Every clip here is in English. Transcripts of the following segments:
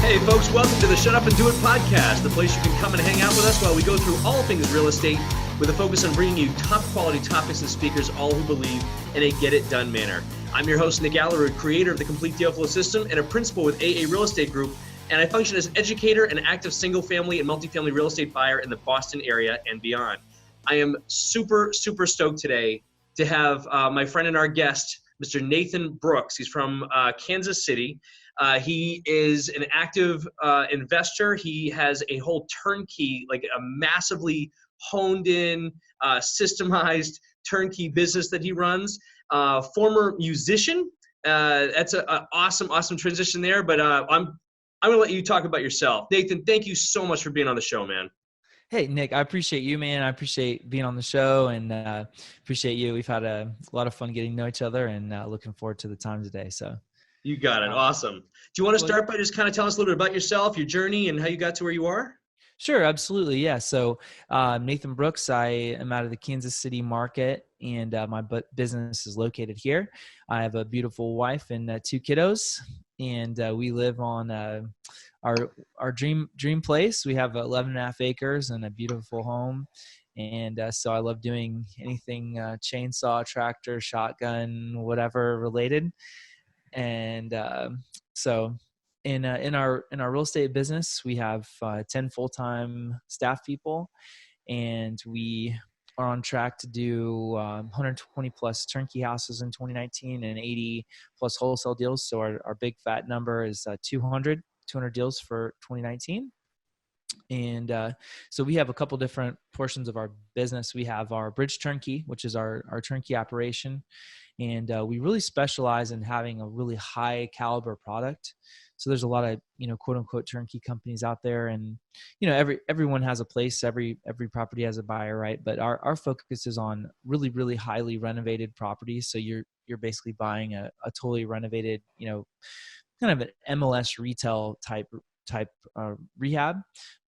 Hey folks, welcome to the Shut Up and Do It podcast, the place you can come and hang out with us while we go through all things real estate with a focus on bringing you top quality topics and speakers, all who believe in a get it done manner. I'm your host, Nick Allerud, creator of the Complete Deal Flow System and a principal with AA Real Estate Group, and I function as educator and active single family and multifamily real estate buyer in the Boston area and beyond. I am super stoked today to have my friend and our guest, Mr. Nathan Brooks. He's from Kansas City. He is an active investor. He has a whole turnkey, like a massively honed in, systemized turnkey business that he runs. Former musician. That's an awesome transition there. But I'm going to let you talk about yourself. Nathan, thank you so much for being on the show, man. Hey, Nick, I appreciate you, man. I appreciate being on the show and appreciate you. We've had a lot of fun getting to know each other and looking forward to the time today. So. You got it. Awesome. Do you want to start by just kind of telling us a little bit about yourself, your journey, and how you got to where you are? Sure, absolutely. Yeah. So Nathan Brooks, I am out of the Kansas City market, and my business is located here. I have a beautiful wife and two kiddos, and we live on our dream place. We have 11.5 acres and a beautiful home. And so I love doing anything chainsaw, tractor, shotgun, whatever related. And so in our real estate business, we have 10 full-time staff people, and we are on track to do 120 plus turnkey houses in 2019 and 80 plus wholesale deals. So our big fat number is 200 deals for 2019. And so we have a couple different portions of our business. We have our bridge turnkey, which is our turnkey operation. And we really specialize in having a really high caliber product. So there's a lot of, quote unquote turnkey companies out there, and, everyone has a place, every property has a buyer, right? But our focus is on really, really highly renovated properties. So you're basically buying a totally renovated, kind of an MLS retail type rehab,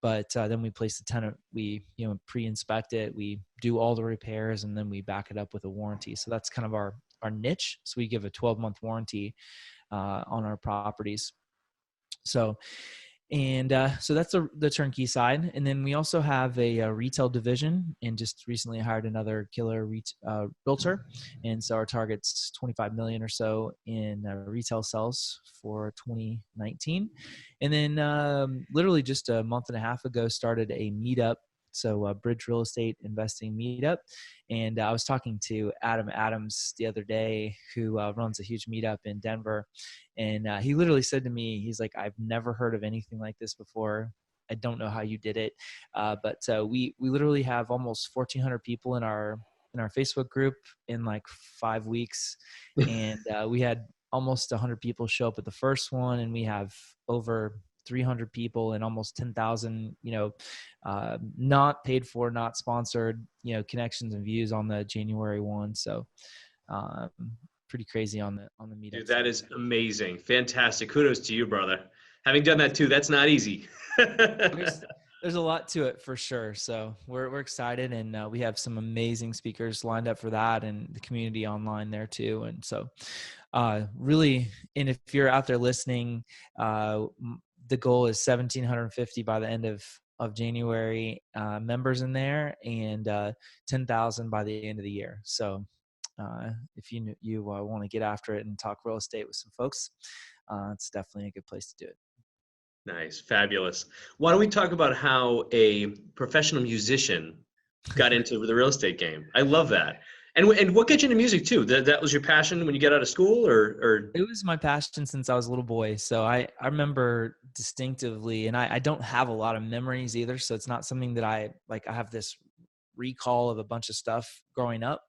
but then we place the tenant, we pre-inspect it, we do all the repairs, and then we back it up with a warranty. So that's kind of our niche. So we give a 12-month warranty on our properties. So that's the turnkey side. And then we also have a retail division, and just recently hired another killer realtor. And so our target's 25 million or so in retail sales for 2019. And then literally just a month and a half ago started a meetup. So Bridge Real Estate Investing Meetup. And I was talking to Adam Adams the other day, who runs a huge meetup in Denver. And he literally said to me, he's like, I've never heard of anything like this before. I don't know how you did it. But we literally have almost 1,400 people in our Facebook group in like 5 weeks. And we had almost 100 people show up at the first one. And we have over 300 people and almost 10,000, not paid for, not sponsored, connections and views on the January one. So pretty crazy on the meetup. Dude, that is amazing. Fantastic. Kudos to you, brother. Having done that too, that's not easy. There's a lot to it for sure. So we're excited, and we have some amazing speakers lined up for that, and the community online there too. And so really, and if you're out there listening, the goal is 1,750 by the end of January members in there, and 10,000 by the end of the year. So if you want to get after it and talk real estate with some folks, it's definitely a good place to do it. Nice. Fabulous. Why don't we talk about how a professional musician got into the real estate game? I love that. And what got you into music too? That was your passion when you got out of school, or? It was my passion since I was a little boy. So I remember distinctively, and I don't have a lot of memories either. So it's not something that I have this recall of a bunch of stuff growing up,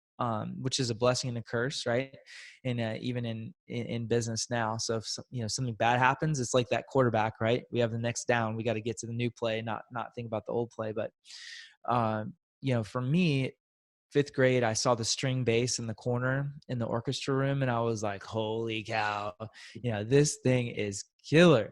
which is a blessing and a curse, right? And even in business now. So if something bad happens, it's like that quarterback, right? We have the next down. We got to get to the new play, not think about the old play. But for me, 5th grade, I saw the string bass in the corner in the orchestra room, and I was like, holy cow, this thing is killer.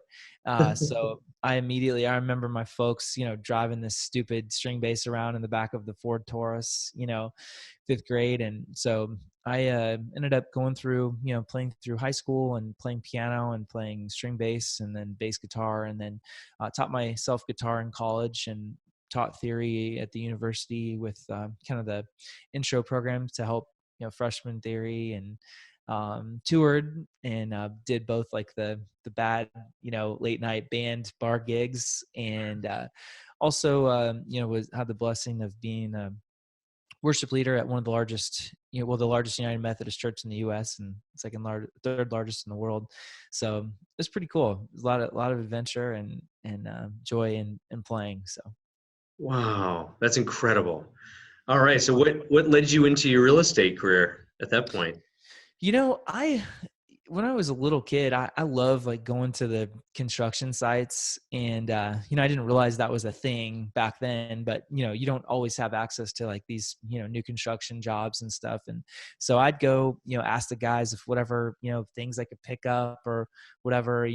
So I remember my folks, driving this stupid string bass around in the back of the Ford Taurus, 5th grade. And so I ended up going through, playing through high school and playing piano and playing string bass and then bass guitar, and then taught myself guitar in college and taught theory at the university with kind of the intro programs to help, freshman theory, and toured and did both like the bad, late night band bar gigs, and also, was had the blessing of being worship leader at one of the largest, the largest United Methodist church in the U.S. and third largest in the world. So it's pretty cool. There's a lot of adventure and joy in playing. So. Wow, that's incredible. All right. So what led you into your real estate career at that point? When I was a little kid, I love like going to the construction sites, and I didn't realize that was a thing back then, but you don't always have access to like these, new construction jobs and stuff. And so I'd go, ask the guys if whatever, things I could pick up or whatever,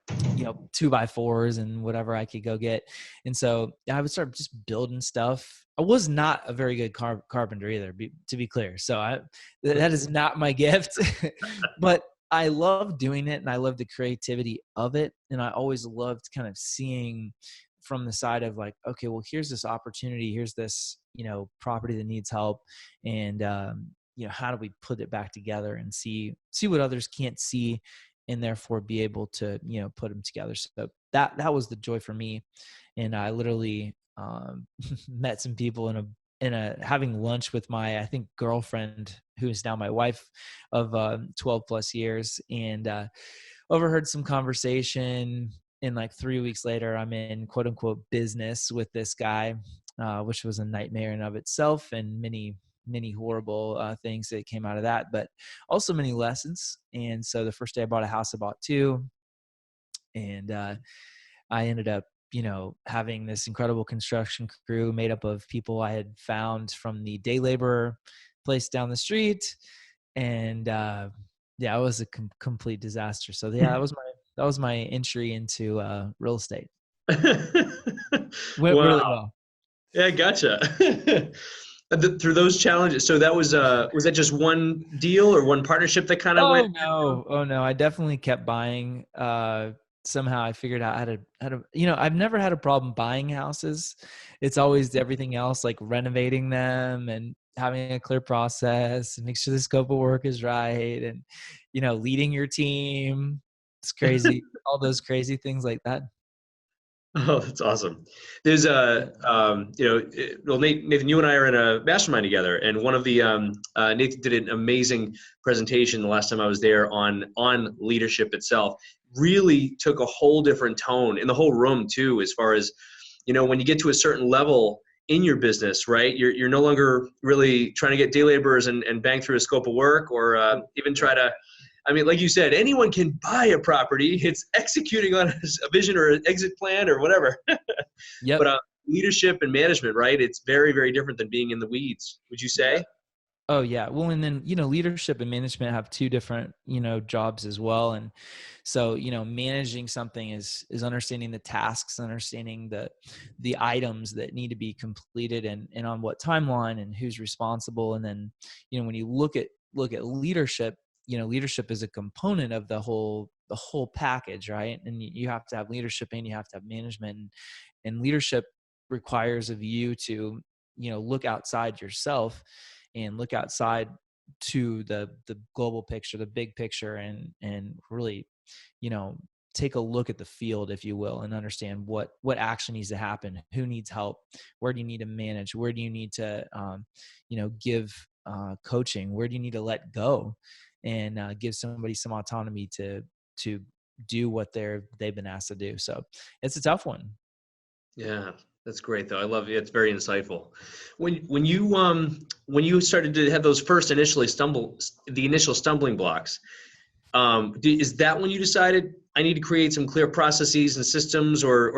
2x4s and whatever I could go get. And so I would start just building stuff. I was not a very good carpenter either, to be clear. So that is not my gift, but I love doing it and I love the creativity of it. And I always loved kind of seeing from the side of like, okay, well, here's this opportunity. Here's this, property that needs help. And, how do we put it back together and see what others can't see, and therefore be able to, put them together. So that was the joy for me. And I literally met some people in a having lunch with my, I think, girlfriend, who is now my wife of 12 plus years, and overheard some conversation. And like 3 weeks later, I'm in quote unquote business with this guy, which was a nightmare in of itself, and many horrible things that came out of that, but also many lessons. And so the first day I bought a house, I bought two, and I ended up, having this incredible construction crew made up of people I had found from the day labor place down the street. And yeah, it was a complete disaster. So yeah, that was my entry into real estate. Went really Wow. well. Yeah, gotcha. Through those challenges. So that was that just one deal or one partnership that kind of went? Oh no. Oh no. I definitely kept buying. Somehow I figured out how to, I've never had a problem buying houses. It's always everything else, like renovating them and having a clear process and make sure the scope of work is right. And, leading your team. It's crazy. All those crazy things like that. Oh, that's awesome. There's Yeah. well, Nathan, you and I are in a mastermind together, and one of the Nathan did an amazing presentation the last time I was there on leadership itself. Really took a whole different tone in the whole room too, as far as when you get to a certain level in your business, right? You're no longer really trying to get day laborers and bang through a scope of work, or even try to. I mean, like you said, anyone can buy a property. It's executing on a vision or an exit plan or whatever. But Yep. leadership and management, right? It's very, very different than being in the weeds. Would you say? Oh yeah. Well, and then, leadership and management have two different, jobs as well. And so, managing something is understanding the tasks, understanding the items that need to be completed, and on what timeline and who's responsible. And then, when you look at leadership, leadership is a component of the whole package, right? And you have to have leadership and you have to have management, and leadership requires of you to, look outside yourself and look outside to the global picture, the big picture, and really, you know, take a look at the field, if you will, and understand what action needs to happen, who needs help, where do you need to manage, where do you need to, give coaching, where do you need to let go, and give somebody some autonomy to do what they've been asked to do. So it's a tough one. Yeah, that's great though. I love it. It's very insightful. When you started to have those first the initial stumbling blocks, is that when you decided I need to create some clear processes and systems, or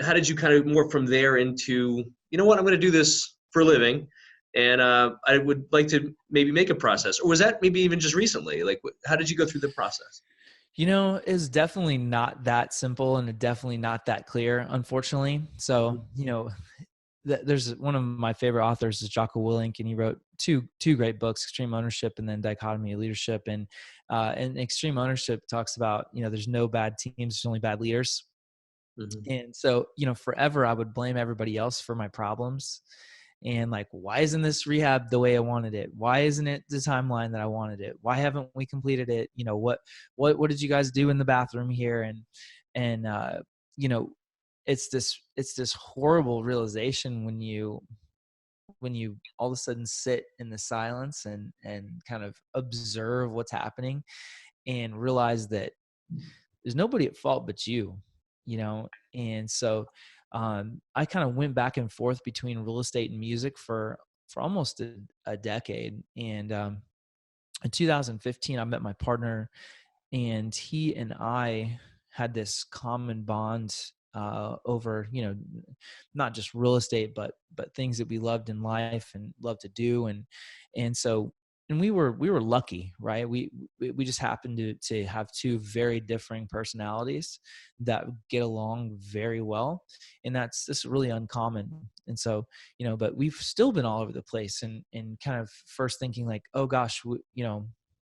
how did you kind of morph from there into, you know what, I'm going to do this for a living, and I would like to maybe make a process, or was that maybe even just recently? Like, how did you go through the process? It's definitely not that simple and definitely not that clear, unfortunately. So, there's one of my favorite authors is Jocko Willink, and he wrote two great books, Extreme Ownership and then Dichotomy of Leadership. And Extreme Ownership talks about, there's no bad teams, there's only bad leaders. Mhm. And so, forever I would blame everybody else for my problems. And like, why isn't this rehab the way I wanted it? Why isn't it the timeline that I wanted it? Why haven't we completed it? What did you guys do in the bathroom here? And you know, it's this horrible realization when you all of a sudden sit in the silence and kind of observe what's happening and realize that there's nobody at fault but you. And so I kind of went back and forth between real estate and music for almost a decade. And in 2015 I met my partner, and he and I had this common bond over not just real estate but things that we loved in life and loved to do. And we were lucky, right? We just happened to have two very differing personalities that get along very well, and that's really uncommon. And so but we've still been all over the place, and kind of first thinking like, oh gosh,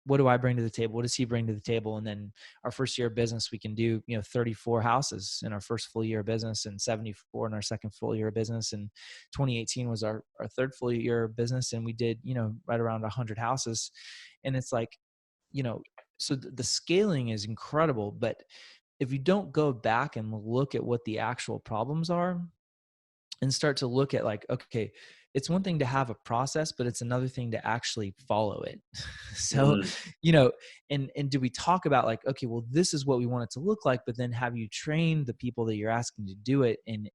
what do I bring to the table? What does he bring to the table? And then our first year of business, we can do, 34 houses in our first full year of business and 74 in our second full year of business. And 2018 was our third full year of business. And we did, right around 100 houses. And it's like, so the scaling is incredible. But if you don't go back and look at what the actual problems are and start to look at like, okay, it's one thing to have a process, but it's another thing to actually follow it. So, Mhm. and do we talk about like, okay, well, this is what we want it to look like, but then have you trained the people that you're asking to do it and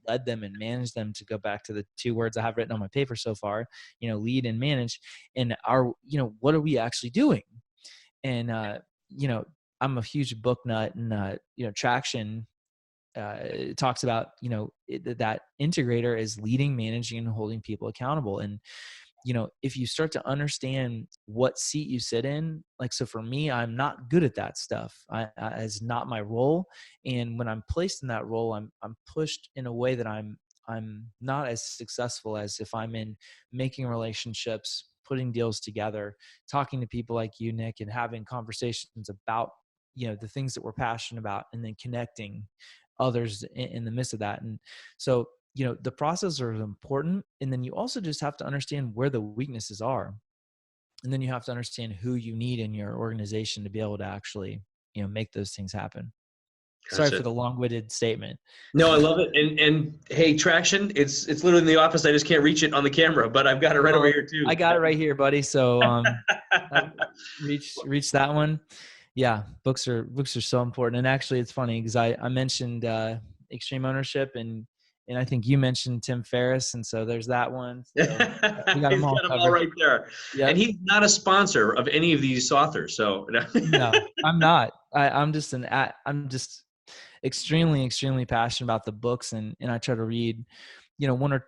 led them and manage them, to go back to the two words I have written on my paper so far, lead and manage. And what are we actually doing? And, I'm a huge book nut, and, Traction it talks about that integrator is leading, managing, and holding people accountable. And if you start to understand what seat you sit in, like, so for me, I'm not good at that stuff. It's not my role. And when I'm placed in that role, I'm pushed in a way that I'm not as successful as if I'm in making relationships, putting deals together, talking to people like you, Nick, and having conversations about the things that we're passionate about, and then connecting others in the midst of that. And so the process are important, and then you also just have to understand where the weaknesses are, and then you have to understand who you need in your organization to be able to actually make those things happen. Sorry for Gotcha. the long-winded statement. No, I love it. And hey, Traction, it's literally in the office. I just can't reach it on the camera, but I've got it right over Well, here I too. got it right here, buddy. So reach that one. Yeah, books are so important. And actually it's funny because I mentioned Extreme Ownership, and I think you mentioned Tim Ferriss, and so there's that one. So we got them He's all got them all covered. right there. And Yep. he's not a sponsor of any of these authors. So No, I'm not. I'm just extremely, extremely passionate about the books, and I try to read, one or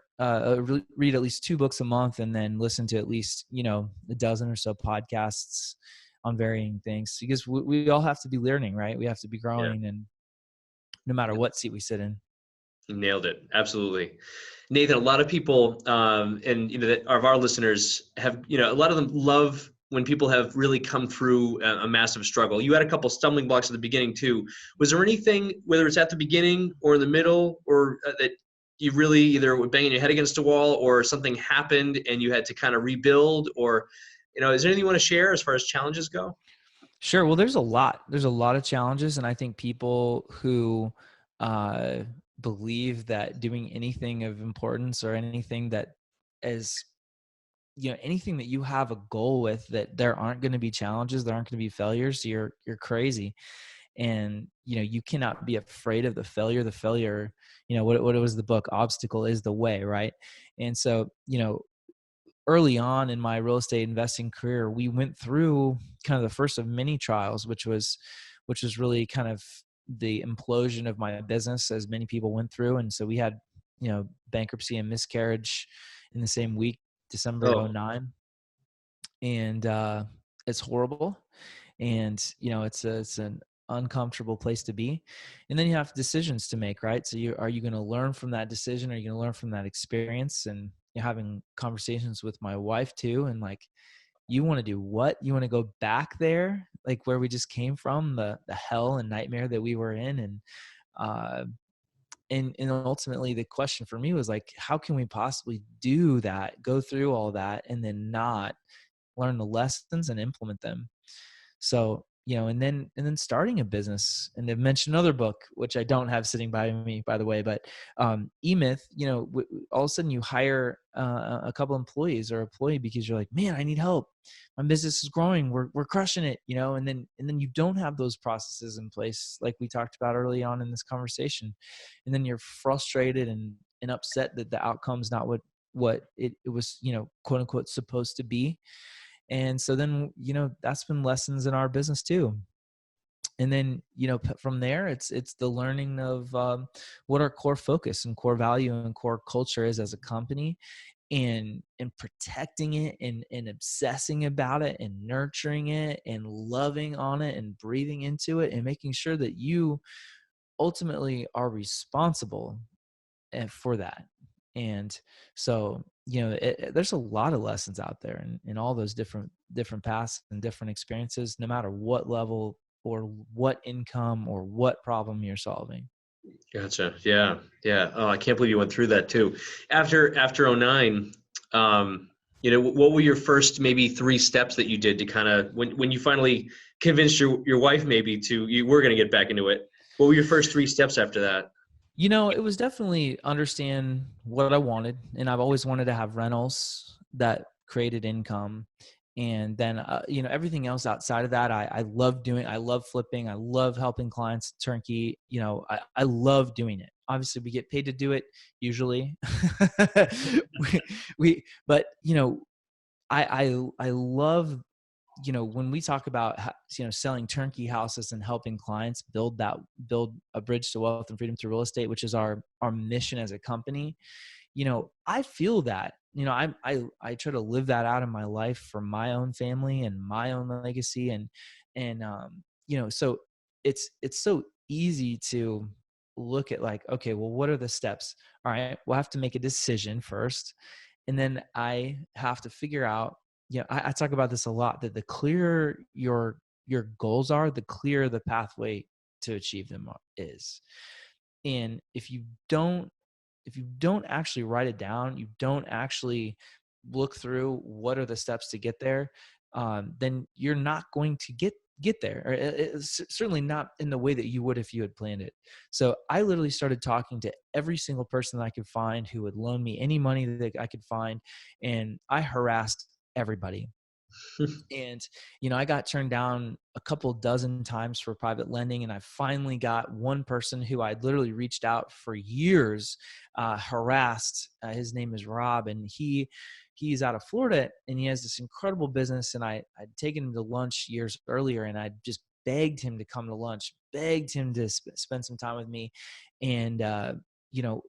read at least 2 books a month, and then listen to at least, a dozen or so podcasts on varying things, because we all have to be learning, right? We have to be yeah, growing, and no matter what seat we sit in. you nailed it. Absolutely. Nathan, a lot of people, and that of our listeners have, a lot of them love when people have really come through a massive struggle. You had a couple stumbling blocks at the beginning too. Was there anything, whether it's at the beginning or in the middle, or that you really either were banging your head against a wall, or something happened and you had to kind of rebuild, or, is there anything you want to share as far as challenges go? Sure. Well, there's a lot of challenges. And I think people who uh, believe that doing anything of importance, or anything that is, anything that you have a goal with, that there aren't going to be challenges, there aren't going to be failures, you're crazy. And, you cannot be afraid of the failure. The failure, what was the book? Obstacle is the way, right? And so, early on in my real estate investing career, we went through kind of the first of many trials, which was really kind of the implosion of my business, as many people went through. And so we had, bankruptcy and miscarriage in the same week, December of Oh, '09. And it's horrible. And, it's an uncomfortable place to be. And then you have decisions to make, right? So are you going to learn from that decision? Are you going to learn from that experience? And you're having conversations with my wife too. And like, you want to do what? You want to go back there, like where we just came from, the hell and nightmare that we were in. Uh, and ultimately the question for me was like, how can we possibly do that, go through all that, and then not learn the lessons and implement them? So, and then starting a business, and they've mentioned another book, which I don't have sitting by me, by the way, but E-Myth, all of a sudden you hire a couple employees or employee because you're like, man, I need help. My business is growing. We're crushing it, and then you don't have those processes in place, like we talked about early on in this conversation. And then you're frustrated and upset that the outcome's not what it was, quote unquote, supposed to be. And so then, that's been lessons in our business too. And then, from there, it's the learning of what our core focus and core value and core culture is as a company, and protecting it and obsessing about it and nurturing it and loving on it and breathing into it and making sure that you ultimately are responsible for that. And so, there's a lot of lessons out there in all those different paths and different experiences, no matter what level or what income or what problem you're solving. Gotcha. Yeah. Yeah. Oh, I can't believe you went through that too. After '09, what were your first maybe 3 steps that you did to kind of when you finally convinced your wife maybe you were going to get back into it? What were your first 3 steps after that? It was definitely understand what I wanted. And I've always wanted to have rentals that created income. And then, everything else outside of that, I love doing. I love flipping. I love helping clients turnkey. I love doing it. Obviously, we get paid to do it usually. But I love, when we talk about, selling turnkey houses and helping clients build a bridge to wealth and freedom through real estate, which is our mission as a company. I feel that, I try to live that out in my life for my own family and my own legacy. So it's so easy to look at like, okay, well, what are the steps? All right, we'll have to make a decision first. And then I have to figure out, I talk about this a lot, that the clearer your goals are, the clearer the pathway to achieve them is. And if you don't actually write it down, you don't actually look through what are the steps to get there, then you're not going to get there, or it's certainly not in the way that you would if you had planned it. So I literally started talking to every single person that I could find who would loan me any money that I could find, and I harassed everybody. And I got turned down a couple dozen times for private lending, and I finally got one person who I'd literally reached out for years, harassed. His name is Rob, and he's out of Florida, and he has this incredible business. And I'd taken him to lunch years earlier, and I just begged him to come to lunch, begged him to spend some time with me. And you know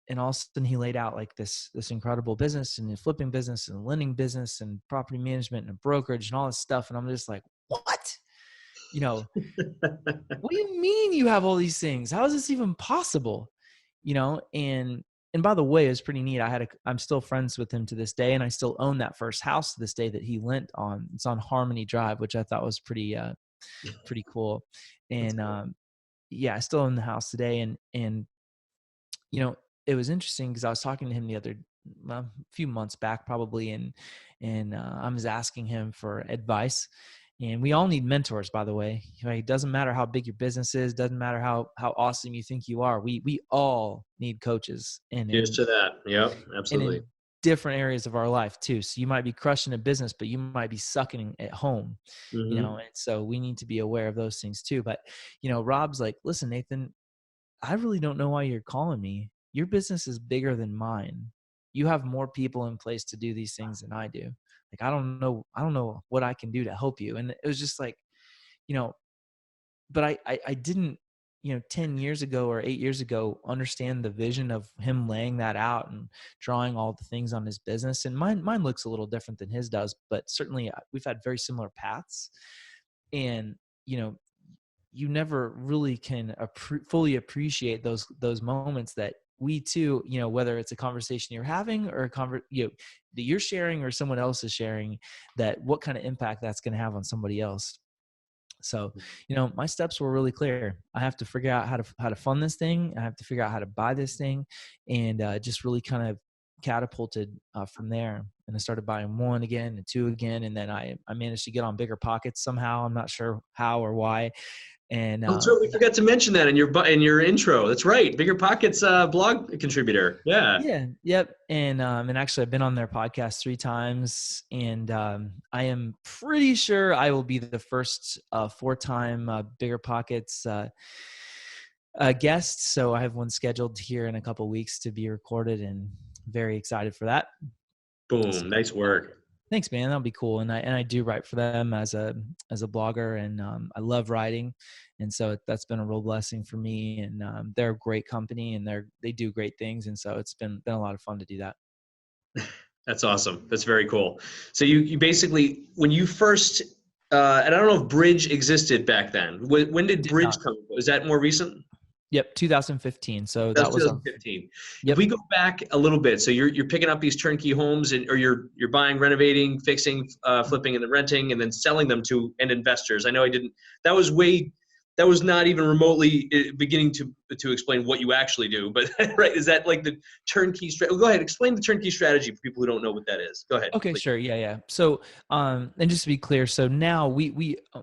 and all of a sudden he laid out like this incredible business, and a flipping business and a lending business and property management and a brokerage and all this stuff. And I'm just like, what? You know, what do you mean you have all these things? How is this even possible? And by the way, it's pretty neat. I'm still friends with him to this day, and I still own that first house to this day that he lent on. It's on Harmony Drive, which I thought was pretty cool. And yeah, I still own the house today. And you know, it was interesting because I was talking to him a few months back probably, and I was asking him for advice. And we all need mentors, by the way. Right? It doesn't matter how big your business is, doesn't matter how awesome you think you are. We all need coaches, and Cheers in to that. Yep, and absolutely. in different areas of our life too. So you might be crushing a business, but you might be sucking at home. Hmm. And so we need to be aware of those things too. But Rob's like, listen, Nathan, I really don't know why you're calling me. Your business is bigger than mine. You have more people in place to do these things than I do. Like, I don't know what I can do to help you. And it was just like, you know, but I didn't, 10 years ago or 8 years ago, understand the vision of him laying that out and drawing all the things on his business. And mine looks a little different than his does, but certainly we've had very similar paths. And, you know, you never really can fully appreciate those moments that we too, whether it's a conversation you're having or that you're sharing or someone else is sharing, that what kind of impact that's going to have on somebody else. So, my steps were really clear. I have to figure out how to fund this thing. I have to figure out how to buy this thing, and just really kind of catapulted from there. And I started buying one again and two again, and then I managed to get on Bigger Pockets somehow. I'm not sure how or why. And Oh, that's right. We forgot to mention that in your intro. That's right. Bigger Pockets blog contributor. Yeah. yeah, yep. And actually, I've been on their podcast 3 times, and I am pretty sure I will be the first 4-time Bigger Pockets guest. So I have one scheduled here in a couple weeks to be recorded, and very excited for that. So, Boom. Nice work. thanks, man. That'll be cool. And I do write for them as a blogger, and I love writing, and so that's been a real blessing for me. And they're a great company, and they do great things, and so it's been a lot of fun to do that. That's awesome. That's very cool. So you basically, when you first, and I don't know if Bridge existed back then. When did Did Bridge not. come? Was that more recent? Yep, 2015. So That's that was our. 2015. If Yep. we go back a little bit, so you're picking up these turnkey homes, or you're buying, renovating, fixing, flipping, and then renting, and then selling them to end investors. I know I didn't. That was way. That was not even remotely beginning to explain what you actually do. But right, is that like the turnkey strategy? Go ahead, explain the turnkey strategy for people who don't know what that is. Go ahead, Okay, please. sure. Yeah, yeah. So, and just to be clear, so now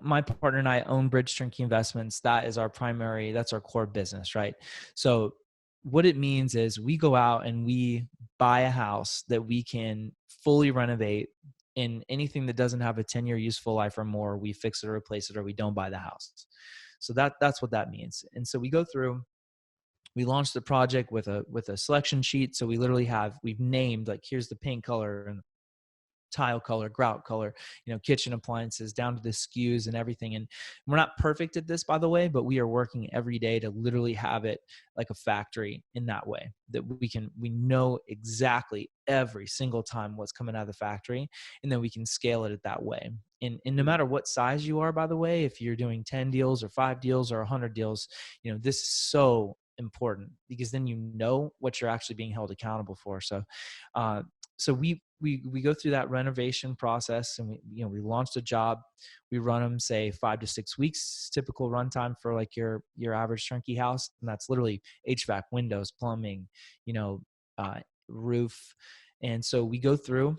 my partner and I own Bridge Turnkey Investments. That's our core business, right? So, what it means is we go out and we buy a house that we can fully renovate, and anything that doesn't have a 10-year useful life or more, we fix it or replace it, or we don't buy the house. So that's what that means. And so we go through. We launched the project with a selection sheet. So we've named, like, here's the paint color and tile color, grout color, kitchen appliances down to the SKUs and everything. And we're not perfect at this, by the way, but we are working every day to literally have it like a factory in that way, that we know exactly every single time what's coming out of the factory, and then we can scale it that way. And no matter what size you are, by the way, if you're doing 10 deals or 5 deals or 100 deals, this is so important, because then what you're actually being held accountable for. So we go through that renovation process, and we launched a job. We run them, say, 5 to 6 weeks, typical runtime for like your average turnkey house, and that's literally HVAC, windows, plumbing, roof. And so we go through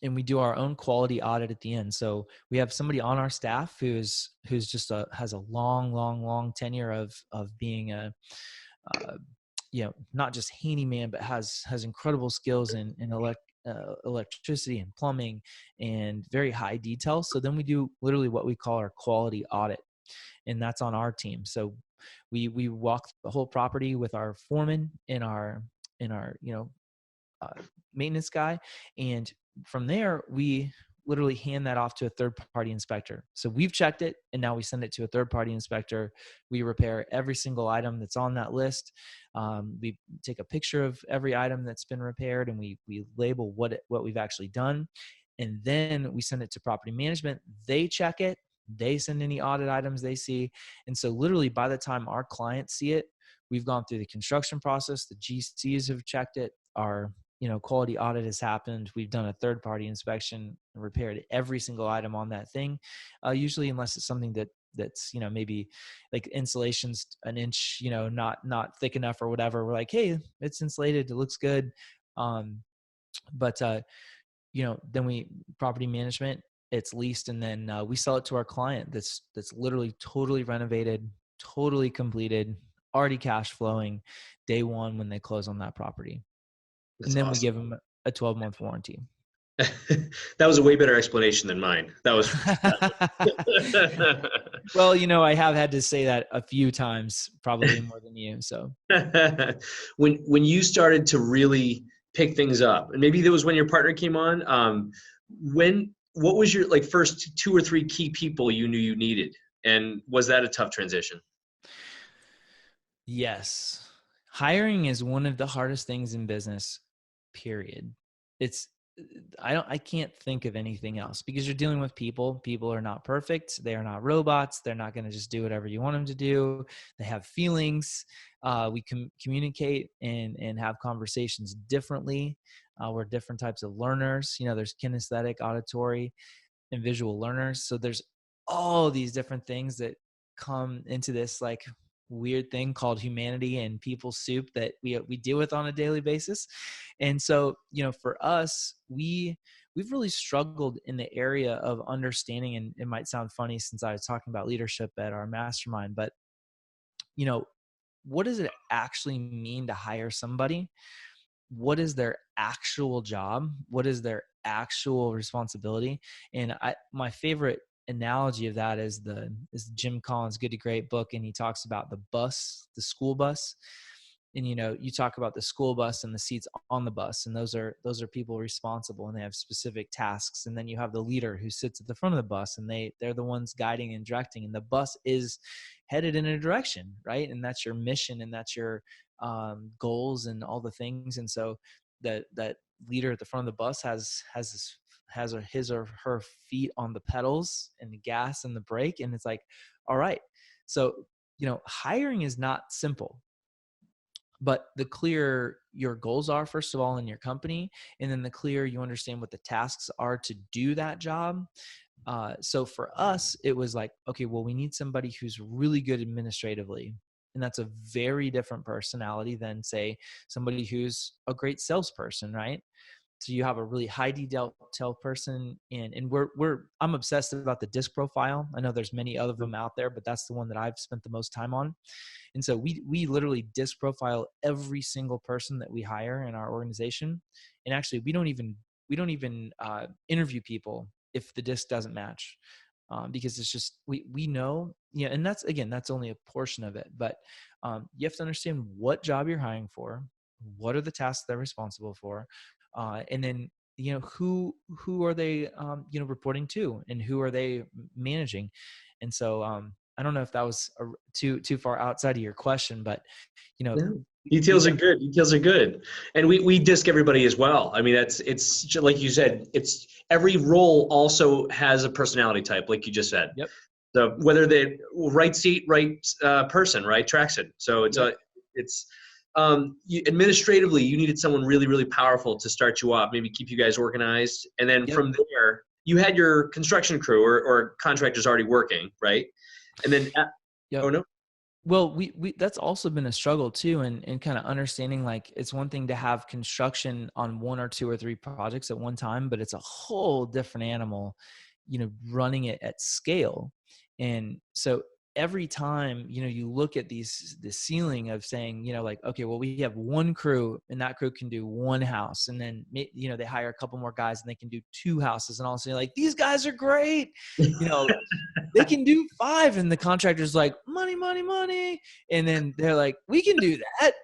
and we do our own quality audit at the end. So we have somebody on our staff who's just has a long tenure of being a not just handyman, but has incredible skills in electricity and plumbing and very high detail. So then we do literally what we call our quality audit, and that's on our team. So we walk the whole property with our foreman and our maintenance guy, and from there we literally hand that off to a third party inspector. So we've checked it, and now we send it to a third party inspector. We repair every single item that's on that list. We take a picture of every item that's been repaired, and we label what we've actually done, and then we send it to property management. They check it. They send any audit items they see, and so literally by the time our clients see it, we've gone through the construction process. The GCs have checked it. Our quality audit has happened. We've done a third party inspection and repaired every single item on that thing. Usually, unless it's something that's maybe like insulation's an inch, not thick enough or whatever. We're like, hey, it's insulated. It looks good. But then we property management, it's leased, and then we sell it to our client. That's literally totally renovated, totally completed, already cash flowing day one when they close on that property. That's And then we awesome. give them a 12-month warranty. That was a way better explanation than mine. That was Well, I have had to say that a few times, probably more than you. So when you started to really pick things up, and maybe that was when your partner came on. What was your like first 2 or 3 key people you knew you needed, and was that a tough transition? yes, hiring is one of the hardest things in business, period. It's I can't think of anything else, because you're dealing with people. People are not perfect. They are not robots. They're not going to just do whatever you want them to do. They have feelings. We can communicate and have conversations differently. We're different types of learners. There's kinesthetic, auditory, and visual learners. So there's all these different things that come into this like weird thing called humanity and people soup that we deal with on a daily basis. And so, for us, we've really struggled in the area of understanding, and it might sound funny since I was talking about leadership at our mastermind, but what does it actually mean to hire somebody? What is their actual job? What is their actual responsibility? And my favorite analogy of that is Jim Collins' Good to Great book. And he talks about the school bus. And, you talk about the school bus and the seats on the bus, and those are people responsible, and they have specific tasks. And then you have the leader who sits at the front of the bus, and they're the ones guiding and directing, and the bus is headed in a direction, right? And that's your mission, and that's your goals and all the things. And so that leader at the front of the bus has his or her feet on the pedals and the gas and the brake. And it's like, all right, so hiring is not simple, but the clearer your goals are, first of all, in your company, and then the clearer you understand what the tasks are to do that job. So for us, it was like, okay, well, we need somebody who's really good administratively. And that's a very different personality than, say, somebody who's a great salesperson, right? So you have a really high detail person, and I'm obsessed about the disc profile. I know there's many other of them out there, but that's the one that I've spent the most time on. And so we literally disc profile every single person that we hire in our organization. And actually, we don't even interview people if the disc doesn't match, because it's just we know, and that's only a portion of it. But you have to understand what job you're hiring for, what are the tasks they're responsible for, and then who are they reporting to, and who are they managing. And so I don't know if that was too far outside of your question, but No. Details are good. Details are good. And we disc everybody as well. I mean, it's just like you said, it's every role also has a personality type, like you just said. Yep. So whether they right seat, right person, right traction. So administratively, you needed someone really, really powerful to start you off, maybe keep you guys organized. And then from there, you had your construction crew or contractors already working, right? And then, oh no. Well, we that's also been a struggle too, and kind of understanding, like, it's one thing to have construction on one or two or three projects at one time, but it's a whole different animal, running it at scale. And so every time, you look at the ceiling of saying, like, okay, well, we have one crew, and that crew can do one house, and then, they hire a couple more guys and they can do two houses, and all of a sudden, like, these guys are great, they can do 5, and the contractor's like, money, money, money. And then they're like, we can do that.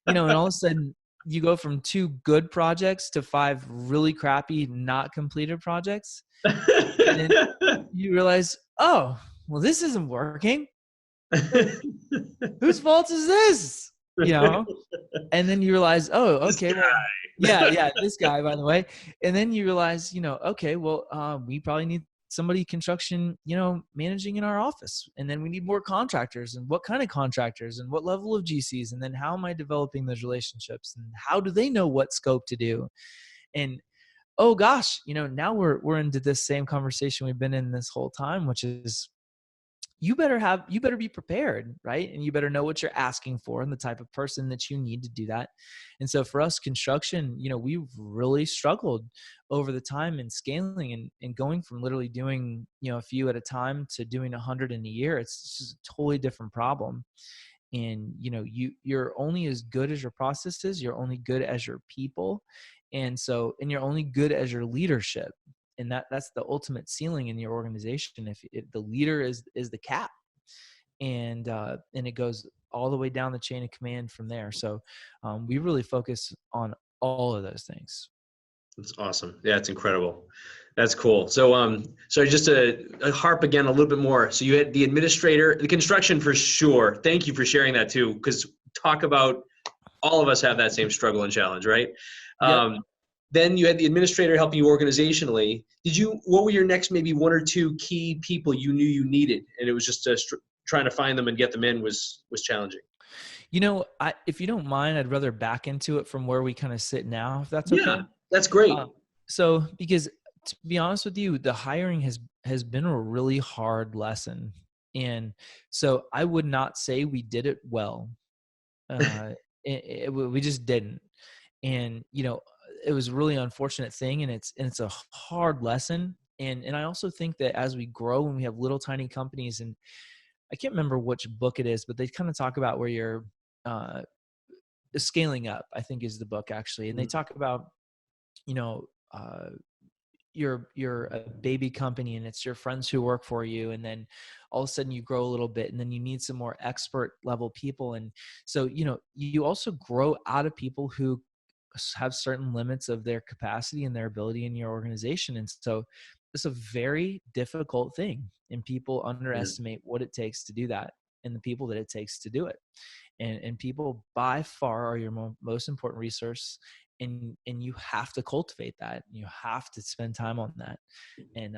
And all of a sudden you go from 2 good projects to 5 really crappy, not completed projects. And then you realize, oh, well, this isn't working. Whose fault is this? And then you realize, oh, okay, well, yeah, this guy, by the way. And then you realize, okay, well, we probably need somebody construction, managing in our office. And then we need more contractors, and what kind of contractors, and what level of GCs, and then how am I developing those relationships, and how do they know what scope to do? And oh gosh, now we're into this same conversation we've been in this whole time, which is, you better be prepared, right? And you better know what you're asking for and the type of person that you need to do that. And so for us, construction, we've really struggled over the time in scaling and going from literally doing, a few at a time to doing 100 in a year. It's just a totally different problem. And, you're only as good as your processes. You're only good as your people. And you're only good as your leadership. And that's the ultimate ceiling in your organization. If the leader is the cap, and it goes all the way down the chain of command from there. So we really focus on all of those things. That's awesome. Yeah, it's incredible. That's cool. So, just to harp again a little bit more. So you had the administrator, the construction for sure. Thank you for sharing that too, because talk about all of us have that same struggle and challenge, right? Yep. then you had the administrator helping you organizationally. What were your next maybe one or two key people you knew you needed, and it was just trying to find them and get them in was challenging? If you don't mind, I'd rather back into it from where we kind of sit now, if that's Yeah, okay. that's great. So, because to be honest with you, the hiring has been a really hard lesson, and so I would not say we did it well. Uh, we just didn't, and it was a really unfortunate thing, and it's a hard lesson. And I also think that as we grow and we have little tiny companies, and I can't remember which book it is, but they kind of talk about where you're uh, scaling up, I think is the book actually. And they talk about, you know, uh, you're a baby company and it's your friends who work for you, and then all of a sudden you grow a little bit and then you need some more expert level people. And so you also grow out of people who have certain limits of their capacity and their ability in your organization. And so it's a very difficult thing, and people underestimate what it takes to do that and the people that it takes to do it. And people by far are your most important resource, and you have to cultivate that. You have to spend time on that. And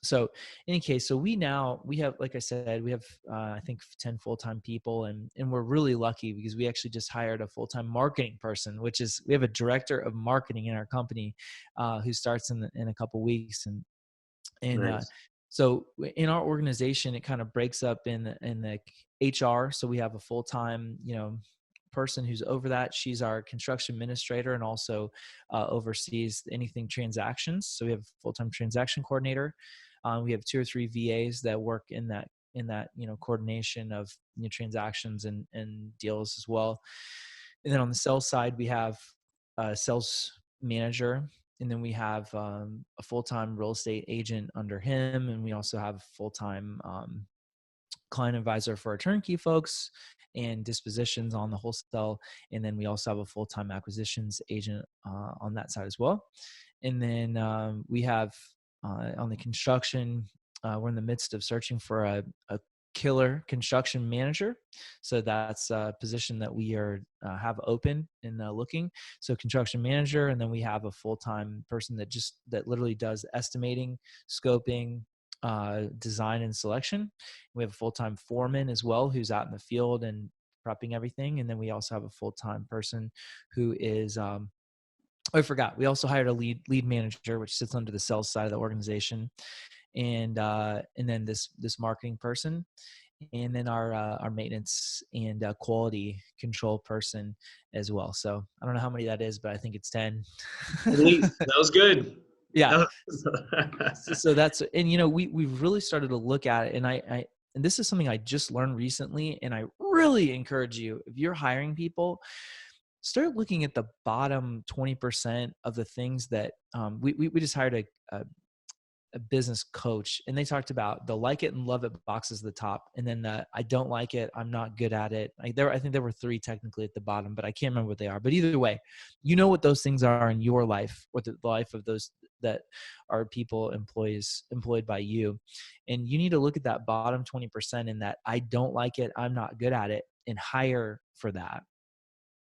so in any case, so we have, like I said, we have I think 10 full-time people, and we're really lucky because we actually just hired a full-time marketing person, which is, we have a director of marketing in our company who starts in a couple weeks. And Nice. so in our organization, it kind of breaks up in the HR. So we have a full-time, person who's over that. She's our construction administrator and also oversees anything transactions. So we have a full-time transaction coordinator. We have 2 or 3 VAs that work in that coordination of transactions and deals as well. And then on the sales side, we have a sales manager, and then we have a full-time real estate agent under him, and we also have a full-time client advisor for our turnkey folks and dispositions on the wholesale. And then we also have a full-time acquisitions agent on that side as well. And then we have on the construction, we're in the midst of searching for a killer construction manager. So that's a position that we have open and looking. So construction manager, and then we have a full-time person that literally does estimating, scoping, design and selection. We have a full-time foreman as well who's out in the field and prepping everything. And then we also have a full-time person who is I forgot, we also hired a lead manager, which sits under the sales side of the organization, and then this marketing person, and then our maintenance and quality control person as well. So I don't know how many that is, but I think it's 10. At least that was good. Yeah. So that's, and we've really started to look at it, and and this is something I just learned recently, and I really encourage you, if you're hiring people, start looking at the bottom 20% of the things that we just hired a business coach, and they talked about the like it and love it boxes at the top, and then the I don't like it, I'm not good at it. I think there were 3 technically at the bottom, but I can't remember what they are. But either way, what those things are in your life, or the life of those that are employed by you. And you need to look at that bottom 20% and that I don't like it, I'm not good at it, and hire for that.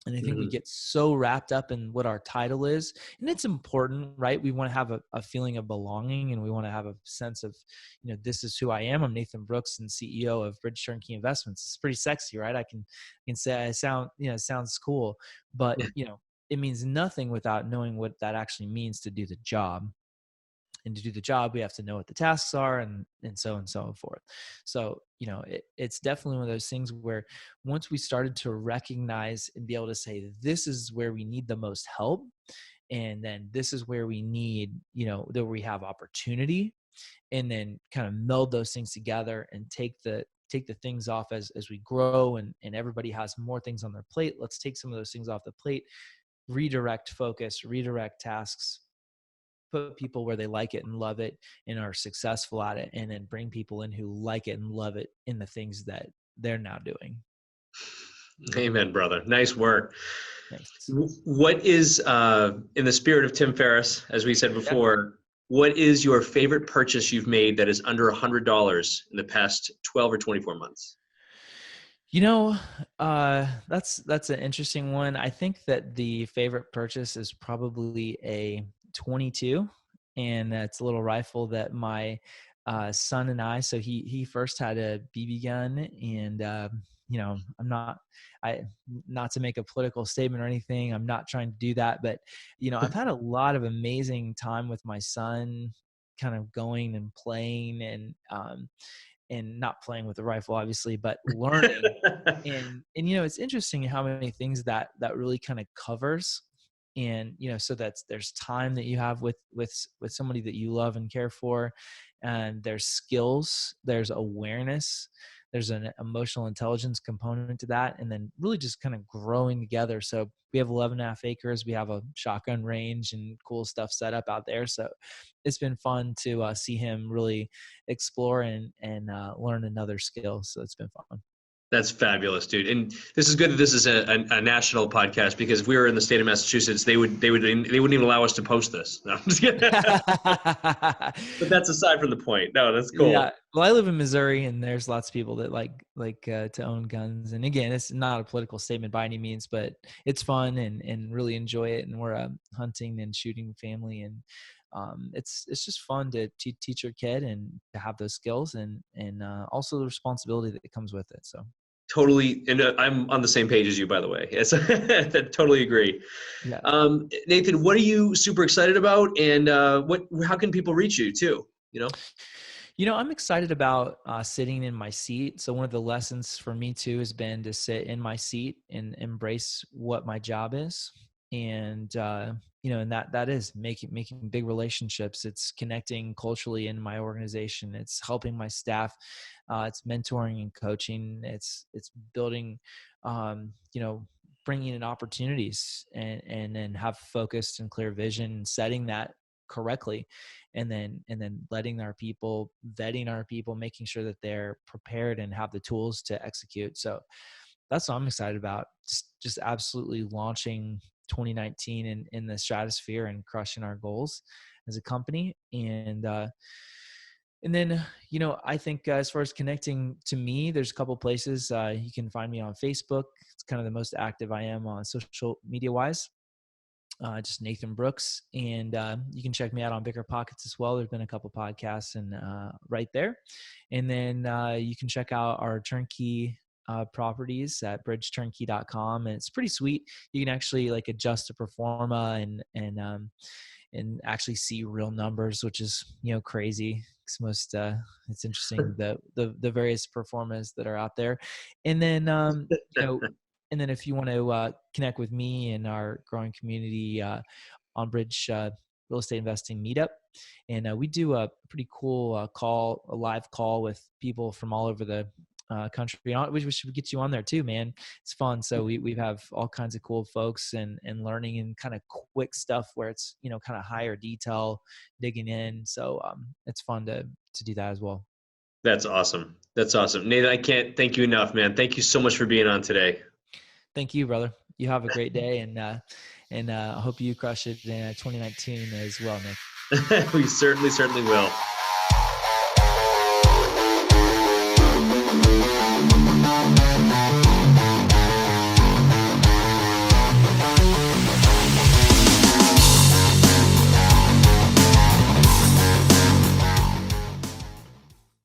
And I think we get so wrapped up in what our title is, and it's important, right? We want to have a feeling of belonging, and we want to have a sense of, this is who I am. I'm Nathan Brooks, and CEO of Bridge Turnkey Investments. It's pretty sexy, right? I can say I sound, it sounds cool, but it means nothing without knowing what that actually means to do the job. And to do the job, we have to know what the tasks are, and so on and so forth. So, it's definitely one of those things where once we started to recognize and be able to say, this is where we need the most help, and then this is where we need, that we have opportunity, and then kind of meld those things together and take the things off as we grow, and everybody has more things on their plate. Let's take some of those things off the plate, redirect focus, redirect tasks, put people where they like it and love it and are successful at it, and then bring people in who like it and love it in the things that they're now doing. Amen, brother. Nice work. Thanks. What is, in the spirit of Tim Ferriss, as we said before, what is your favorite purchase you've made that is under $100 in the past 12 or 24 months? You know, that's an interesting one. I think that the favorite purchase is probably a 22, and that's a little rifle that my son and I. So he first had a BB gun, and I'm I not to make a political statement or anything. I'm not trying to do that, but I've had a lot of amazing time with my son, kind of going and playing and not playing with the rifle obviously, but learning. And it's interesting how many things that really kind of covers. And so there's time that you have with somebody that you love and care for, and there's skills, there's awareness, there's an emotional intelligence component to that, and then really just kind of growing together. So we have 11.5 acres, we have a shotgun range and cool stuff set up out there. So it's been fun to see him really explore and learn another skill. So it's been fun. That's fabulous, dude. And this is good that this is a national podcast, because if we were in the state of Massachusetts, they wouldn't even allow us to post this. No, I'm just kidding. But that's aside from the point. No, that's cool. Yeah. Well, I live in Missouri, and there's lots of people that like to own guns. And again, it's not a political statement by any means, but it's fun and really enjoy it. And we're a hunting and shooting family, and it's just fun to teach your kid and to have those skills and also the responsibility that comes with it. So Totally, and I'm on the same page as you, by the way. Yes, I totally agree. yeah. Nathan, what are you super excited about, and how can people reach you too? I'm excited about sitting in my seat. So one of the lessons for me too has been to sit in my seat and embrace what my job is. And that is making big relationships. It's connecting culturally in my organization. It's helping my staff. It's mentoring and coaching. It's building, bringing in opportunities and then have focused and clear vision and setting that correctly, and then letting our people, vetting our people, making sure that they're prepared and have the tools to execute. So that's what I'm excited about. Just absolutely launching 2019 in the stratosphere and crushing our goals as a company. And then I think as far as connecting to me, there's a couple places you can find me on Facebook. It's kind of the most active I am on social media wise. Just Nathan Brooks, and you can check me out on Bigger Pockets as well. There's been a couple podcasts and right there, and then you can check out our turnkey properties at bridgeturnkey.com, and it's pretty sweet. You can actually like adjust the pro forma and actually see real numbers, which is crazy. It's most it's interesting the various pro formas that are out there, and then and then if you want to connect with me and our growing community on Bridge Real Estate Investing Meetup, and we do a pretty cool a live call with people from all over the country. We should get you on there too, man. It's fun. So we have all kinds of cool folks and learning and kind of quick stuff where it's kind of higher detail digging in. So it's fun to do that as well. That's awesome. That's awesome, Nathan. I can't thank you enough, man. Thank you so much for being on today. Thank you, brother. You have a great day, and I hope you crush it in 2019 as well, Nick. We certainly will.